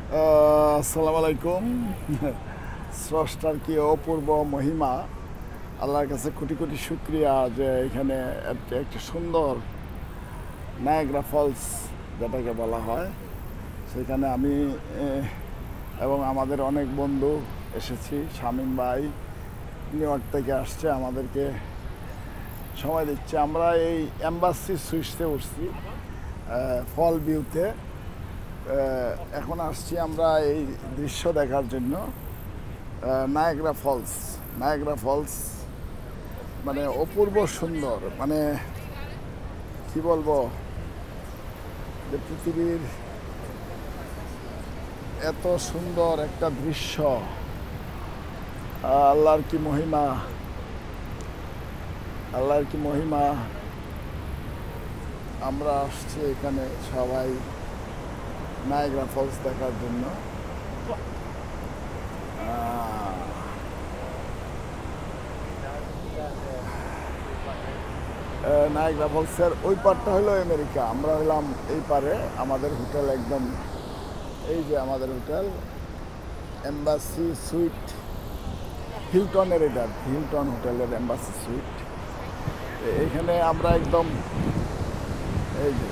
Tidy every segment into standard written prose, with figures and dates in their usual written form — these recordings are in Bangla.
আসসালামু আলাইকুম। স্রষ্টার কি অপূর্ব মহিমা, আল্লাহর কাছে কোটি কোটি শুক্রিয়া যে এখানে একটা সুন্দর নায়াগ্রা ফলস যেটাকে বলা হয় সেখানে আমি এবং আমাদের অনেক বন্ধু এসেছি। শামীম ভাই নিউ ইয়র্ক থেকে আসছে, আমাদেরকে সময় দিচ্ছে। আমরা এই এম্বাসি সুইটসে উঠছি ফল ভিউতে। এখন আসছি আমরা এই দৃশ্য দেখার জন্য। নায়াগ্রা ফলস, নায়াগ্রা ফলস মানে অপূর্ব সুন্দর, মানে কি বলবো, যে পৃথিবীর এত সুন্দর একটা দৃশ্য, আল্লাহর কি মহিমা, আল্লাহর কি মহিমা। আমরা আসছি এখানে সবাই নায়াগ্রা ফলস দেখার জন্য। নায়াগ্রা ফলসের ওই পারটা হলো আমেরিকা, আমরা হলাম এই পারে। আমাদের হোটেল একদম, এই যে আমাদের হোটেল এম্বাসি সুইট, হিলটনের, এটা হিলটন হোটেলের এম্বাসি সুইট। এখানে আমরা একদম এই যে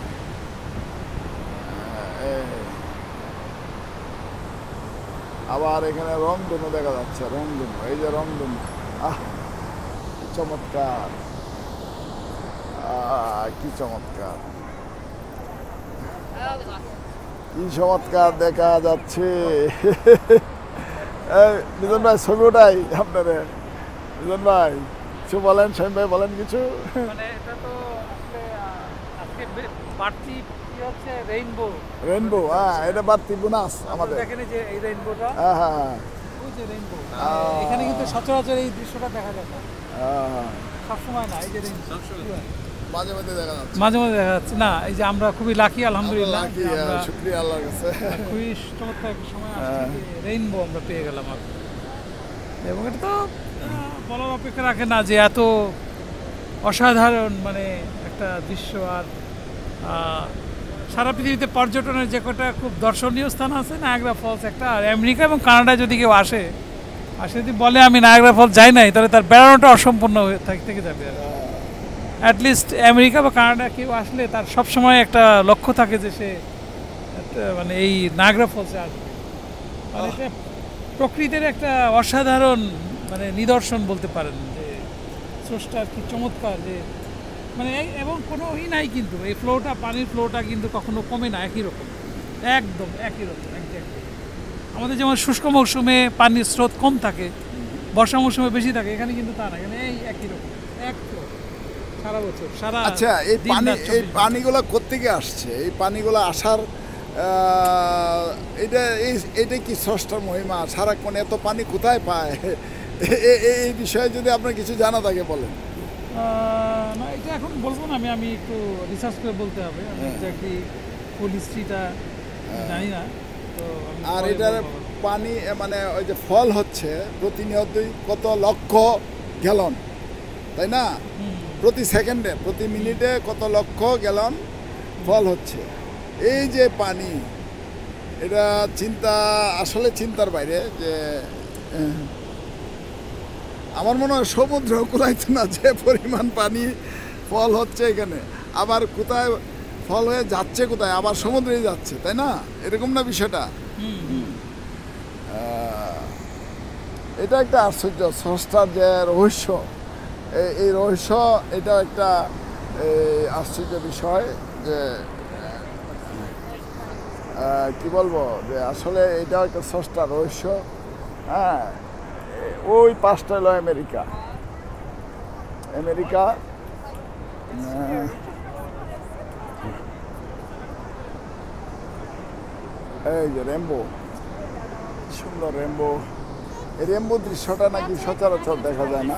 আবার এখানে রংধনু দেখা যাচ্ছে, রংধনু, এই যে রংধনু, কি চমৎকার, কি চমৎকার, কি চমৎকার দেখা যাচ্ছে। মিজান ভাই ছবি ওটাই আপনারে, মিজান ভাই কিছু বলেন, শামীম ভাই বলেন কিছু। মানে এটা তো আসলে আজকে বাড়তি কি হচ্ছে রেইনবো, রেইনবো, এটা বাড়তি বোনাস আমাদের। দেখেন এই যে এই রেইনবোটা, হ্যাঁ হ্যাঁ ওই যে রেইনবো, এখানে কিন্তু সচরাচর এই দৃশ্যটা দেখা যায় না, সবসময় না। এই যে রেইনবো মাঝে মাঝে দেখা যাচ্ছে, মাঝে মাঝে দেখা যাচ্ছে না। এই যে আমরা খুবই লাকি, আলহামদুলিল্লাহ, আমরা শুকরিয়া আল্লাহর কাছে। খুবই চমৎকার একটা সময় আসছে, রেইনবো আমরা পেয়ে গেলাম। এবং এটা তো বলার অপেক্ষা রাখে না যে এত অসাধারণ মানে একটা দৃশ্য। আর সারা পৃথিবীতে পর্যটনের যে কটা খুব দর্শনীয় স্থান আছে, নায়াগ্রা ফলস একটা। আর আমেরিকা এবং কানাডায় যদি কেউ আসে যদি বলে আমি নায়াগ্রা ফলস যাই নাই, তাহলে তার বেড়ানোটা অসম্পূর্ণ থেকে যাবে। অ্যাটলিস্ট আমেরিকা বা কানাডা কেউ আসলে তার সবসময় একটা লক্ষ্য থাকে যে সে মানে এই নায়াগ্রা ফলসে আসবে। মানে এটা প্রকৃতির একটা অসাধারণ মানে নিদর্শন বলতে পারেন, যে স্রষ্টার কি চমৎকার, যে মানে এবং কোনো নাই কিন্তু এই ফ্লোটা, পানির ফ্লোটা কিন্তু কখনো কমে না, একই রকম, একদম একই রকম একজ্যাক্টলি। আমাদের যেমন শুষ্ক মৌসুমে পানির স্রোত কম থাকে, বর্ষা মৌসুমে বেশি থাকে, এখানে কিন্তু তা না, এখানে এই একই রকম, এক সারা বছর সারা। আচ্ছা, এই পানি, এই পানিগুলো কোত্থেকে আসছে? এই পানিগুলো আসার এটা কি স্রষ্টার মহিমা? সারাক্ষণ এত পানি কোথায় পায়? এই বিষয়ে যদি আপনার কিছু জানা থাকে বলেন। না, এটা এখন বলবো না, আমি একটু রিসার্চ করে বলতে হবে, আমি এক্স্যাক্টলি ফুল হিস্ট্রিটা জানি না তো। আর এটার পানি মানে ওই যে ফল হচ্ছে প্রতিনিয়তই কত লক্ষ গ্যালন, তাই না? প্রতি সেকেন্ডে, প্রতি মিনিটে কত লক্ষ গ্যালন ফল হচ্ছে। এই যে পানি, এটা আসলে চিন্তার বাইরে। যে আমার মনে হয় সমুদ্র কুলাইতো না যে পরিমাণ পানি ফল হচ্ছে এখানে। আবার কোথায় ফল হয়ে যাচ্ছে, কোথায় আবার সমুদ্রেই যাচ্ছে, তাই না? এরকম না বিষয়টা? এটা একটা আশ্চর্য, স্রষ্টার যে রহস্য, এই রহস্য, এটা একটা আশ্চর্য বিষয়। যে কি বলবো, যে আসলে এটা একটা স্রষ্টার রহস্য। হ্যাঁ, ওই পাঁচটা হলো আমেরিকা, আমেরিকা। এই যে রেইনবো, সুন্দর রেইনবো। এই রেইনবো দৃশ্যটা নাকি সচরাচর দেখা যায় না।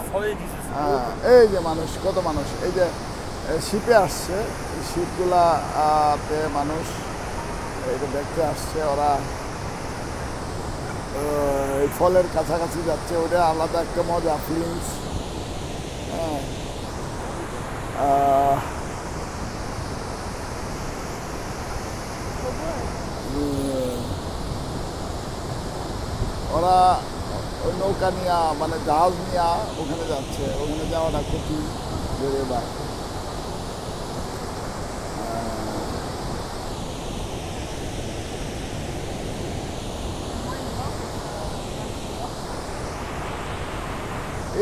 হ্যাঁ, এই যে মানুষ, কত মানুষ, এই যে শিপে আসছে, এই শিপগুলাতে মানুষ এটা দেখতে আসছে। ওরা এই ফলের কাছাকাছি যাচ্ছে, ওটা আলাদা একটা মজা, ফিলিংস। ওরা ওই নৌকা নিয়ে মানে জাহাজ নিয়ে ওখানে যাচ্ছে, ওখানে যাওয়াটা খুবই বেড়ে যায়।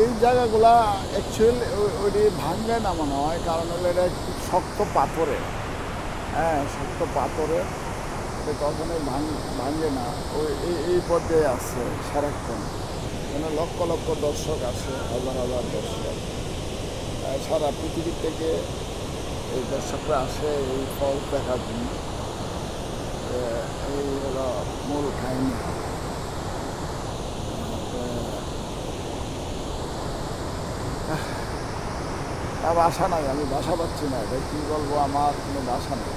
এই জায়গাগুলা অ্যাকচুয়ালি ওইটি ভাঙ্গায় নামানো হয়, কারণ হলো এটা একটু শক্ত পাথরে, হ্যাঁ শক্ত পাথরে, এটা কখনোই ভাঙ্গে না। ওই এই পর্যায়ে আছে সারাক্ষণ, এখানে লক্ষ লক্ষ দর্শক আসে, হাজার হাজার দর্শক সারা পৃথিবী থেকে এই দর্শকরা আসে এই ফল দেখার জন্য। এই হলো মূল কাহিনী। আর বাসা নাই, আমি বাসা পাচ্ছি না, এটা কী বলবো, আমার কোনো বাসা নেই।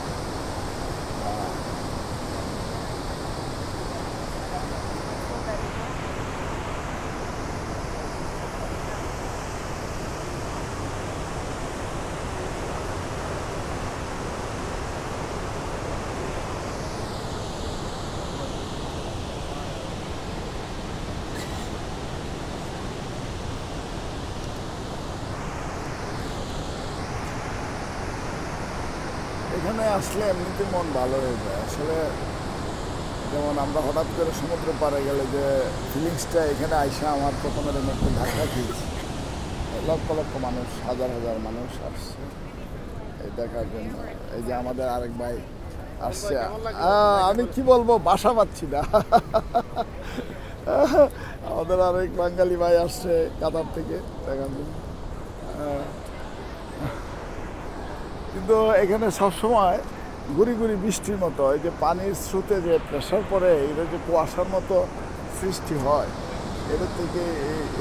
এখানে আসলে এমনিতে মন ভালো হয়ে যায় আসলে। যেমন আমরা হঠাৎ করে সমুদ্র পাড়ে গেলে যে ফিলিংসটা, এখানে আইসা আমার প্রথমে একটু ধাক্কা খেয়েছি। লক্ষ লক্ষ মানুষ, হাজার হাজার মানুষ আসছে এই দেখার জন্য। এই যে আমাদের আরেক ভাই আসছে, আমি কি বলবো, বাসা পাচ্ছি না। আমাদের আরেক বাঙালি ভাই আসছে কাতার থেকে দেখার জন্য। কিন্তু এখানে সবসময় গুড়ি গুড়ি বৃষ্টির মতো, এই যে পানির স্রোতে যে প্রেশার পড়ে, এটা যে কুয়াশার মতো সৃষ্টি হয়, এটার থেকে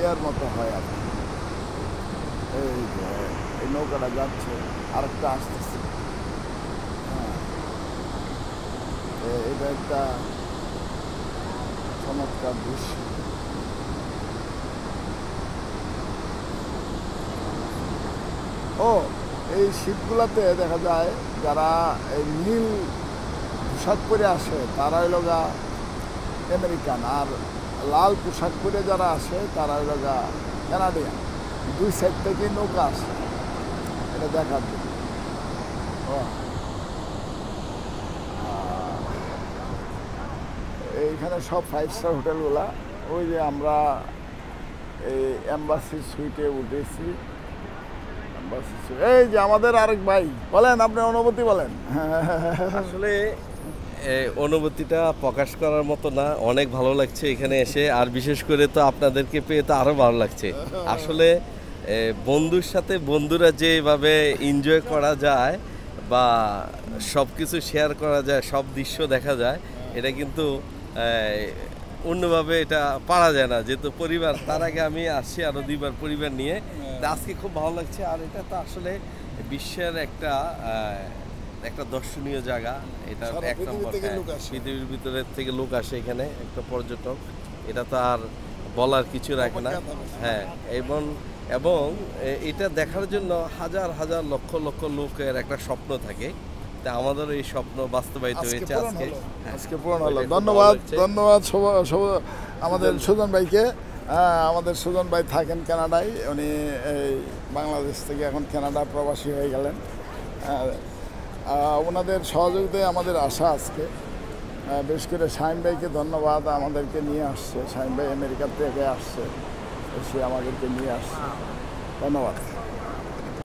এয়ার মতো হয় আর কি। এই যে এই নৌকাটা যাচ্ছে, আরেকটা আসতেছে। হ্যাঁ, এটা একটা চমৎকার দৃশ্য। ও এই শীতগুলাতে দেখা যায় যারা এই নীল পোশাক পরে আসে তারা হইল গা আমেরিকান, আর লাল পোশাক পরে যারা আসে তারা হইল গা কানাডিয়ান। দুই সাইড থেকে নৌকা আসে এটা দেখার জন্য। এইখানে সব 5 স্টার হোটেলগুলা। ওই যে আমরা এই এম্বাসি সুইটে উঠেছি। এই যে আমাদের আরেক ভাই, বলেন আপনার অনুভূতি বলেন। আসলে অনুভূতিটা প্রকাশ করার মতো না, অনেক ভালো লাগছে এখানে এসে, আর বিশেষ করে তো আপনাদেরকে পেয়ে তো আরো ভালো লাগছে। আসলে বন্ধুর সাথে বন্ধুরা যেভাবে এনজয় করা যায় বা সব কিছু শেয়ার করা যায়, সব দৃশ্য দেখা যায়, এটা কিন্তু অন্যভাবে এটা পারা যায় না। যেহেতু পরিবার, তার আগে আমি আসছি আরো 2বার পরিবার নিয়ে, আজকে খুব ভালো লাগছে। আর এটা তো আসলে বিশ্বের একটা দর্শনীয় জায়গা, এটা এক নম্বর। পৃথিবীর ভিতরে থেকে লোক আসে এখানে, একটা পর্যটক, এটা তো আর বলার কিছু রাখে না। হ্যাঁ, এবং এটা দেখার জন্য হাজার হাজার লক্ষ লক্ষ লোকের একটা স্বপ্ন থাকে। তা আমাদের এই স্বপ্ন বাস্তবায়িত হয়েছে আজকে পূরণ হলো। ধন্যবাদ ধন্যবাদ আমাদের সুজন ভাইকে। আমাদের সুজন ভাই থাকেন কানাডায়, উনি এই বাংলাদেশ থেকে এখন কানাডা প্রবাসী হয়ে গেলেন। ওনাদের সহযোগিতায় আমাদের আশা আজকে। বিশেষ করে শাহিন ভাইকে ধন্যবাদ, আমাদেরকে নিয়ে আসছে। শাহিন ভাই আমেরিকা থেকে আসছে, এসে আমাদেরকে নিয়ে আসছে। ধন্যবাদ।